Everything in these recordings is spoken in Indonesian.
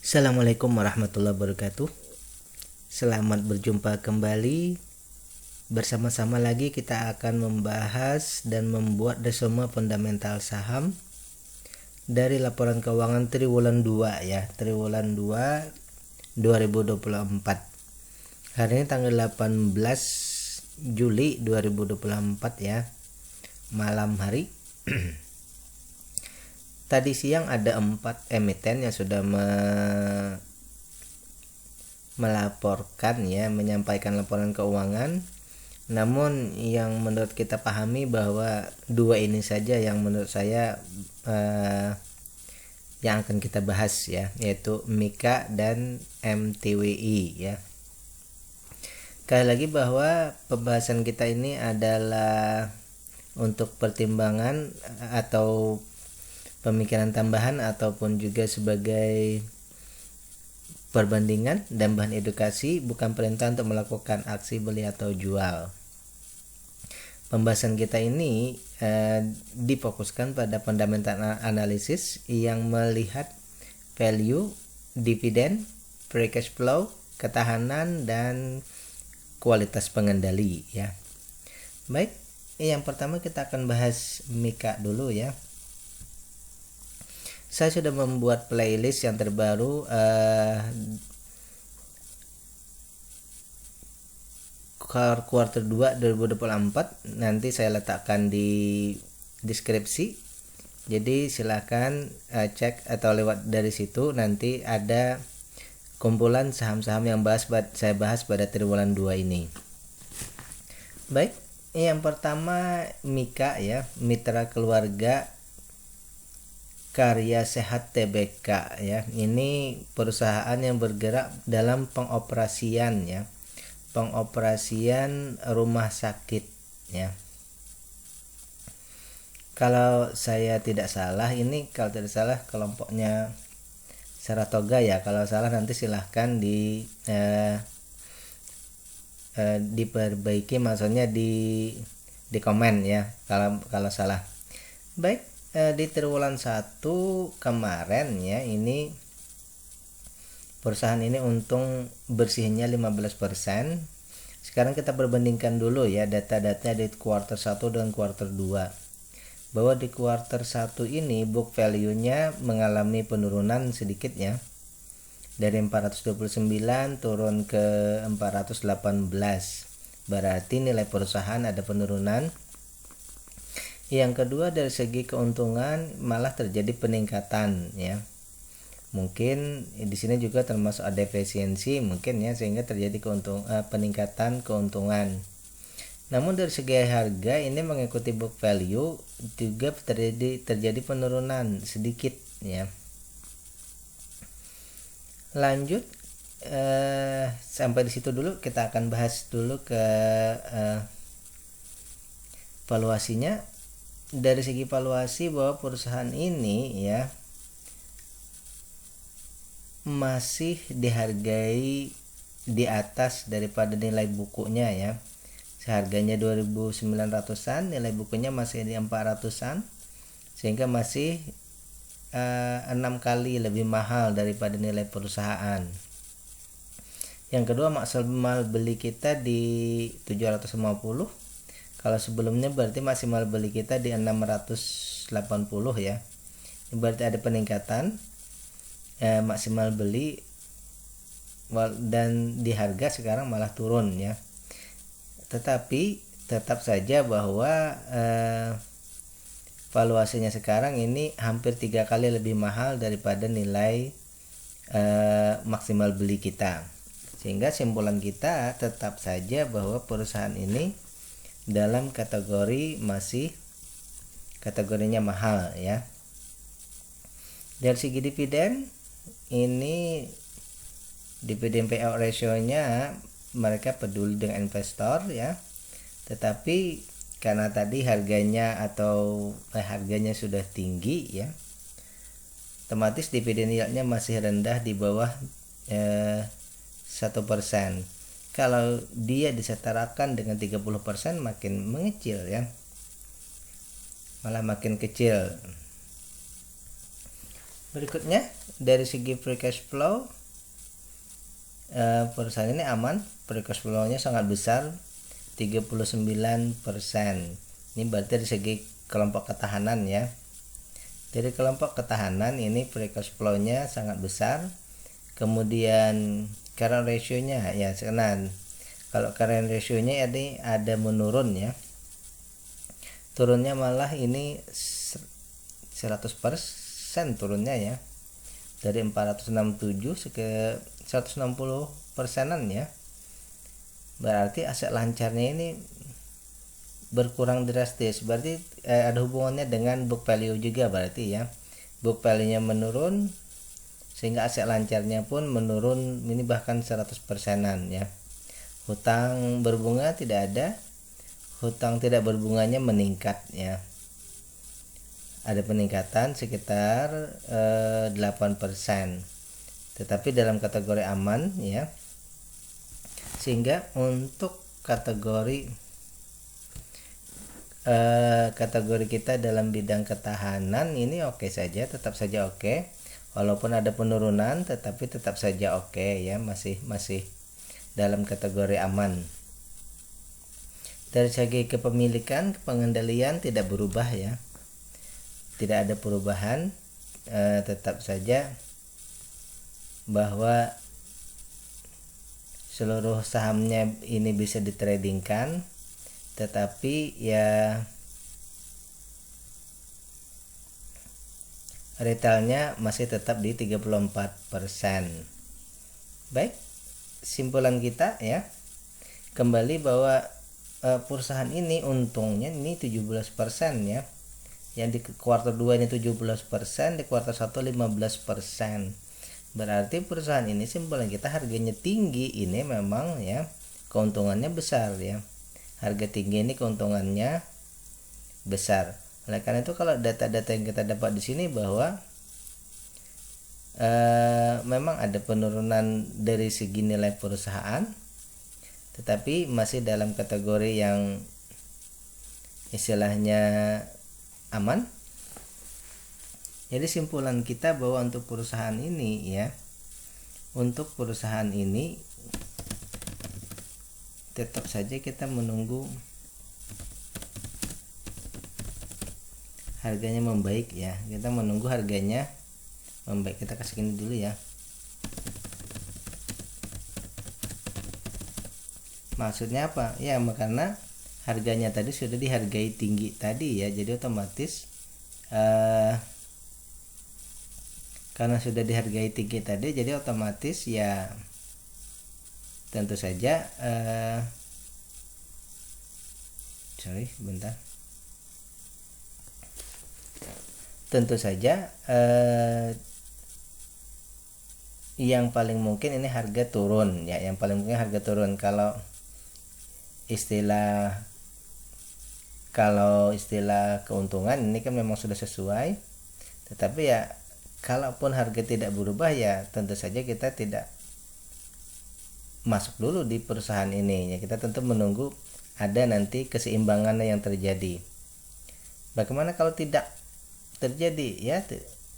Assalamualaikum warahmatullahi wabarakatuh. Selamat berjumpa kembali. Bersama-sama lagi kita akan membahas dan membuat resume fundamental saham dari laporan keuangan triwulan 2 ya, triwulan 2 2024. Hari ini tanggal 18 Juli 2024 ya, malam hari. Tadi siang ada 4 emiten yang sudah melaporkan ya, menyampaikan laporan keuangan. Namun yang menurut kita pahami bahwa 2 ini saja yang menurut saya yang akan kita bahas ya, yaitu Mika dan MTWI ya. Sekali lagi bahwa pembahasan kita ini adalah untuk pertimbangan atau pemikiran tambahan ataupun juga sebagai perbandingan dan bahan edukasi, bukan perintah untuk melakukan aksi beli atau jual. Pembahasan kita ini difokuskan pada fundamental analisis yang melihat value, dividen, free cash flow, ketahanan dan kualitas pengendali ya. Baik, yang pertama kita akan bahas Mika dulu ya. Saya sudah membuat playlist yang terbaru kuartal 2 2024, nanti saya letakkan di deskripsi. Jadi silakan cek atau lewat dari situ, nanti ada kumpulan saham-saham yang saya bahas pada triwulan 2 ini. Baik, yang pertama Mika ya, Mitra Keluarga Karya Sehat Tbk ya. Ini perusahaan yang bergerak dalam pengoperasian ya, pengoperasian rumah sakit ya. Kalau saya tidak salah, ini kalau tidak salah kelompoknya Saratoga ya. Kalau salah nanti silahkan diperbaiki, maksudnya di komen ya kalau salah. Baik, di triwulan 1 kemarin ya, ini perusahaan ini untung bersihnya 15%. Sekarang kita perbandingkan dulu ya data-data di kuartal 1 dan kuartal 2. Bahwa di kuartal 1 ini book value-nya mengalami penurunan sedikit ya. Dari 429 turun ke 418. Berarti nilai perusahaan ada penurunan. Yang kedua, dari segi keuntungan malah terjadi peningkatan ya. Mungkin di sini juga termasuk ada efisiensi mungkin ya, sehingga terjadi peningkatan keuntungan. Namun dari segi harga ini mengikuti book value juga terjadi penurunan sedikit ya. Lanjut, sampai di situ dulu. Kita akan bahas dulu ke valuasinya. Dari segi valuasi bahwa perusahaan ini ya masih dihargai di atas daripada nilai bukunya ya. Seharganya 2.900-an, nilai bukunya masih di 400-an, sehingga masih 6 kali lebih mahal daripada nilai perusahaan. Yang kedua, maksimal beli kita di 750. Kalau sebelumnya berarti maksimal beli kita di 680 ya. Ini berarti ada peningkatan maksimal beli, dan di harga sekarang malah turun ya. Tetapi tetap saja bahwa valuasinya sekarang ini hampir 3 kali lebih mahal daripada nilai maksimal beli kita. Sehingga simpulan kita tetap saja bahwa perusahaan ini dalam kategori masih kategorinya mahal ya. Dari segi dividen, ini dividen payout ratio-nya mereka peduli dengan investor ya. Tetapi karena tadi harganya harganya sudah tinggi ya, otomatis dividen yield-nya masih rendah di bawah 1%. Kalau dia disetarakan dengan 30% makin mengecil ya, malah makin kecil. Berikutnya dari segi free cash flow, perusahaan ini aman, free cash flow-nya sangat besar, 39%. Ini berarti dari segi kelompok ketahanan ya. Dari kelompok ketahanan ini free cash flow-nya sangat besar. Kemudian current ratio-nya ya sekarang. Kalau current ratio-nya ini ada menurun ya. Turunnya malah ini 100% turunnya ya. Dari 467 ke 160 persenan ya. Berarti aset lancarnya ini berkurang drastis. Berarti ada hubungannya dengan book value juga berarti ya. Book value-nya menurun sehingga aset lancarnya pun menurun, ini bahkan 100 persenan ya. Hutang berbunga tidak ada, hutang tidak berbunganya meningkat ya. Ada peningkatan sekitar 8%. Tetapi dalam kategori aman ya. Sehingga untuk kategori kita dalam bidang ketahanan ini oke saja, tetap saja oke. Walaupun ada penurunan tetapi tetap saja oke ya, masih dalam kategori aman. Dari segi kepemilikan, pengendalian tidak berubah ya. Tidak ada perubahan, tetap saja bahwa seluruh sahamnya ini bisa ditradingkan, tetapi ya retailnya masih tetap di 34%. Baik, simpulan kita ya, kembali bahwa perusahaan ini untungnya ini 17% ya. Yang di kuartal 2 ini 17%, di kuartal 1 15%. Berarti perusahaan ini simpulan kita harganya tinggi, ini memang ya keuntungannya besar ya. Harga tinggi ini keuntungannya besar. Oleh karena itu kalau data-data yang kita dapat di sini bahwa memang ada penurunan dari segi nilai perusahaan, tetapi masih dalam kategori yang istilahnya aman. Jadi simpulan kita bahwa untuk perusahaan ini ya, untuk perusahaan ini tetap saja kita menunggu harganya membaik ya. Kita menunggu harganya membaik. Kita kasih ini dulu ya. Maksudnya apa? Ya karena harganya tadi sudah dihargai tinggi tadi ya. Jadi otomatis karena sudah dihargai tinggi tadi, jadi otomatis ya tentu saja tentu saja yang paling mungkin ini harga turun ya, yang paling mungkin harga turun kalau istilah keuntungan ini kan memang sudah sesuai. Tetapi ya kalaupun harga tidak berubah ya tentu saja kita tidak masuk dulu di perusahaan ini ya. Kita tentu menunggu ada nanti keseimbangan yang terjadi. Bagaimana kalau tidak terjadi ya,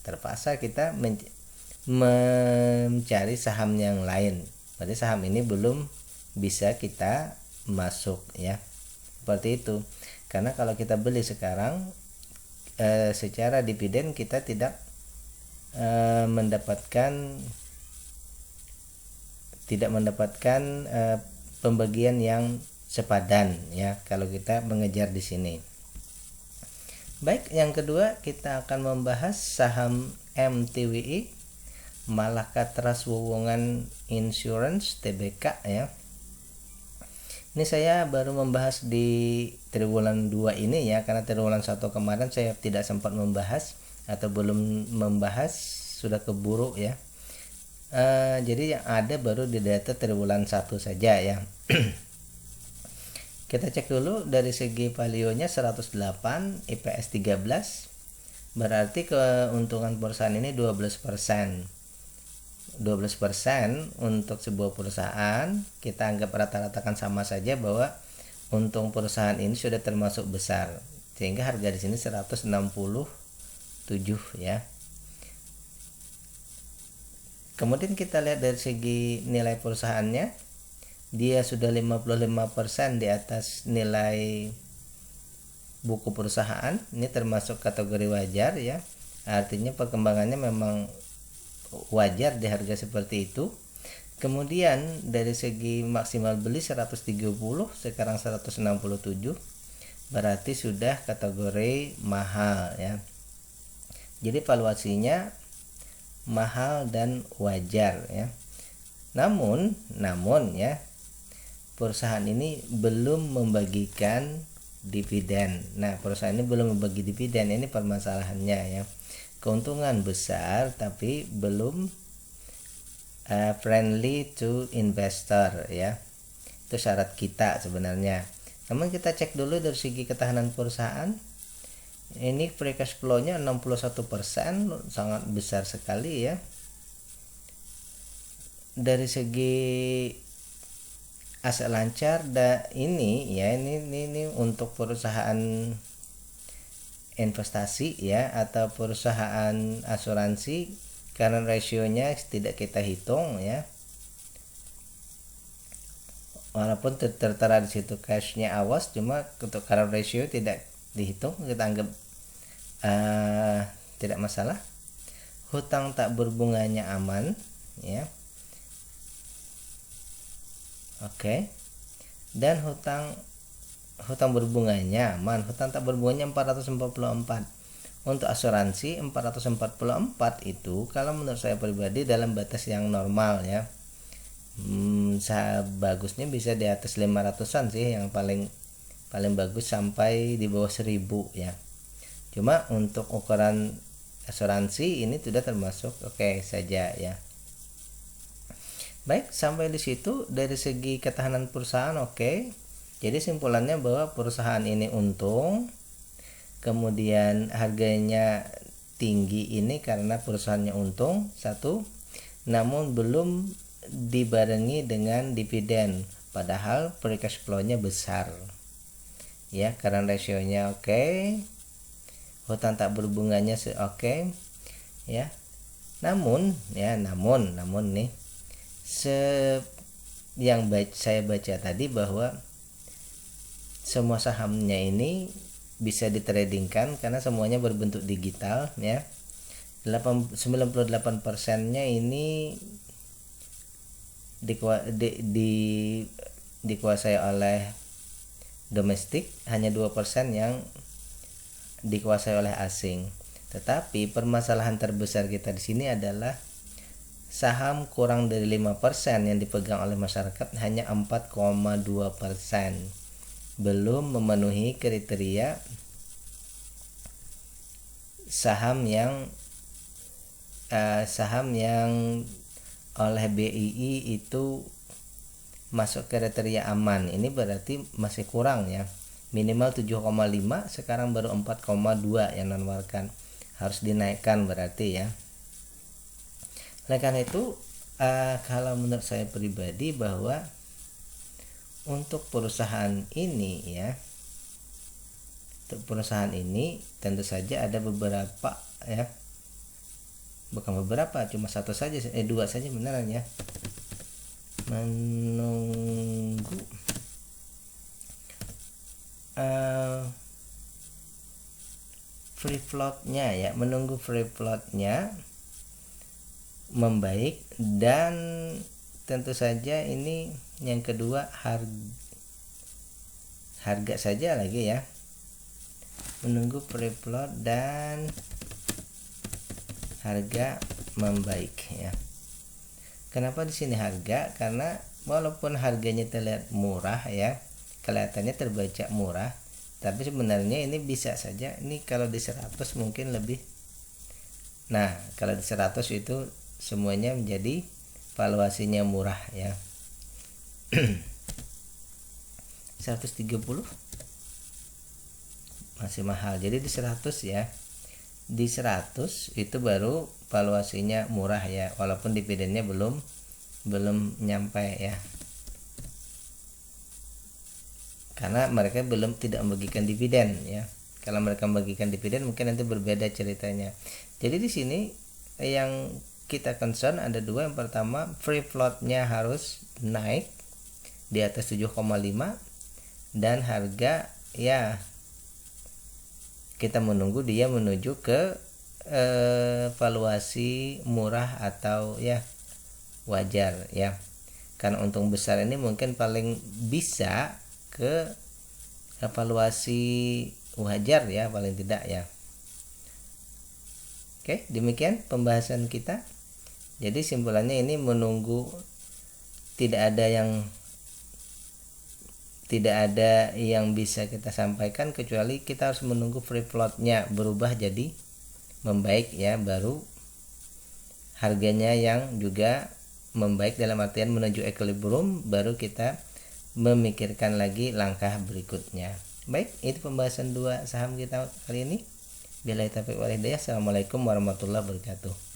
terpaksa kita mencari saham yang lain. Berarti saham ini belum bisa kita masuk ya, seperti itu. Karena kalau kita beli sekarang secara dividen kita tidak mendapatkan pembagian yang sepadan ya kalau kita mengejar di sini. Baik, yang kedua kita akan membahas saham MTWI, Malaka Trust Wowongan Insurance Tbk ya. Ini saya baru membahas di triwulan 2 ini ya, karena triwulan 1 kemarin saya tidak sempat membahas atau belum membahas, sudah keburu ya. Jadi yang ada baru di data triwulan 1 saja ya. Kita cek dulu dari segi value-nya 108, IPS 13. Berarti keuntungan perusahaan ini 12%. 12% untuk sebuah perusahaan, kita anggap rata-ratakan sama saja bahwa untung perusahaan ini sudah termasuk besar. Sehingga harga di sini 167 ya. Kemudian kita lihat dari segi nilai perusahaannya, dia sudah 55% di atas nilai buku perusahaan. Ini termasuk kategori wajar ya, artinya perkembangannya memang wajar di harga seperti itu. Kemudian dari segi maksimal beli 130, sekarang 167, berarti sudah kategori mahal ya. Jadi valuasinya mahal dan wajar ya. Namun ya, perusahaan ini belum membagikan dividen. Nah, perusahaan ini belum membagi dividen, ini permasalahannya ya. Keuntungan besar tapi belum friendly to investor ya. Itu syarat kita sebenarnya. Namun kita cek dulu dari segi ketahanan perusahaan. Ini free cash flow-nya 61%, sangat besar sekali ya. Dari segi aset lancar ini ya, ini untuk perusahaan investasi ya atau perusahaan asuransi, karena rasionya tidak kita hitung ya. Walaupun tertera di situ cashnya awas, cuma untuk current ratio tidak dihitung, kita anggap tidak masalah. Hutang tak berbunganya aman ya. Oke. Dan hutang berbunganya aman, hutang tak berbunganya 444. Untuk asuransi 444 itu kalau menurut saya pribadi dalam batas yang normal ya. Bagusnya bisa di atas 500-an sih, yang paling bagus sampai di bawah 1000 ya. Cuma untuk ukuran asuransi ini sudah termasuk oke saja ya. Baik, sampai di situ dari segi ketahanan perusahaan oke. Jadi simpulannya bahwa perusahaan ini untung, kemudian harganya tinggi ini karena perusahaannya untung satu, namun belum dibarengi dengan dividen, padahal free cash flow-nya besar ya, karena rasionya oke, hutang tak berbunganya oke ya. Namun nih yang saya baca tadi bahwa semua sahamnya ini bisa ditradingkan karena semuanya berbentuk digital ya. 98%-nya ini dikuasai oleh domestik, hanya 2% yang dikuasai oleh asing. Tetapi permasalahan terbesar kita di sini adalah saham kurang dari 5% yang dipegang oleh masyarakat hanya 4,2%. Belum memenuhi kriteria saham yang oleh BII itu masuk kriteria aman. Ini berarti masih kurang ya, minimal 7,5, sekarang baru 4,2 yang menawarkan, harus dinaikkan berarti ya. Oleh karena itu kalau menurut saya pribadi bahwa untuk perusahaan ini ya, untuk perusahaan ini tentu saja ada beberapa ya, bukan beberapa, cuma dua saja beneran ya, menunggu free floatnya ya, menunggu free floatnya membaik. Dan tentu saja ini yang kedua harga saja lagi ya, menunggu free float dan harga membaik ya. Kenapa di sini harga? Karena walaupun harganya terlihat murah ya, kelihatannya terbaca murah, tapi sebenarnya ini bisa saja ini kalau di 100 mungkin lebih. Nah, kalau di 100 itu semuanya menjadi valuasinya murah ya. 130 masih mahal. Jadi di 100 ya. Di 100 itu baru valuasinya murah ya, walaupun dividennya belum nyampe ya. Karena mereka tidak membagikan dividen ya. Kalau mereka membagikan dividen mungkin nanti berbeda ceritanya. Jadi di sini yang kita concern ada dua. Yang pertama, free floatnya harus naik di atas 7,5 dan harga ya kita menunggu dia menuju ke valuasi murah atau ya wajar ya. Karena untung besar ini mungkin paling bisa ke evaluasi wajar ya, paling tidak ya. Oke, demikian pembahasan kita. Jadi simpulannya ini menunggu, tidak ada yang bisa kita sampaikan kecuali kita harus menunggu free floatnya berubah jadi membaik ya, baru harganya yang juga membaik dalam artian menuju equilibrium, baru kita memikirkan lagi langkah berikutnya. Baik, itu pembahasan dua saham kita kali ini. Billahi taufiq wal hidayah. Assalamualaikum warahmatullahi wabarakatuh.